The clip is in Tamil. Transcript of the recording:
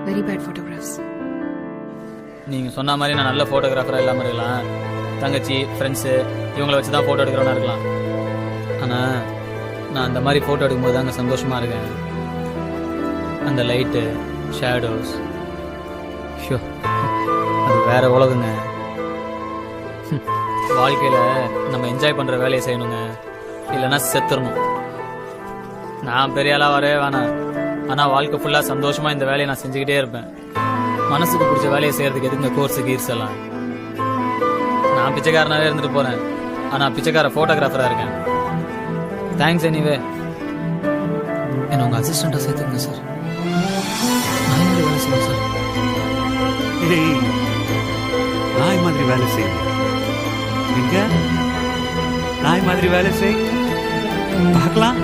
Very bad photographs. நீங்கள் சொன்ன மாதிரி நான் நல்ல ஃபோட்டோகிராஃபராக இல்லாமல் இருக்கலாம், தங்கச்சி ஃப்ரெண்ட்ஸு இவங்கள வச்சு தான் ஃபோட்டோ எடுக்கிறவனா இருக்கலாம். ஆனால் நான் அந்த மாதிரி ஃபோட்டோ எடுக்கும்போது தாங்க சந்தோஷமாக இருக்கேன். அந்த லைட்டு ஷேடோஸ் ஷோ, அது வேற உலகங்க. வாழ்க்கையில் நம்ம என்ஜாய் பண்ணுற வேலையை செய்யணுங்க, இல்லைன்னா செத்துடணும். நான் பெரிய ஆளாக வரவே வேணாம், ஆனால் வாழ்க்கை ஃபுல்லாக சந்தோஷமாக இந்த வேலையை நான் செஞ்சுக்கிட்டே இருப்பேன். மனசுக்கு பிடிச்ச வேலையை செய்கிறதுக்கு எதுங்க கோர்ஸு கீர்ஸ் எல்லாம். நான் பிச்சைக்காரனாகவே இருந்துட்டு போகிறேன், ஆனால் பிச்சைக்கார ஃபோட்டோகிராஃபராக இருக்கேன். Thanks anyway. என்ன உங்கள் அசிஸ்டண்ட்டாக சேர்த்துங்க சார். நான் என்ன வேலை செய்வேன் சார்? ஏய், நாய் மாதிரி வேலை செய்யும். எங்க நாய் மாதிரி வேலை செய் பார்க்கலாம்.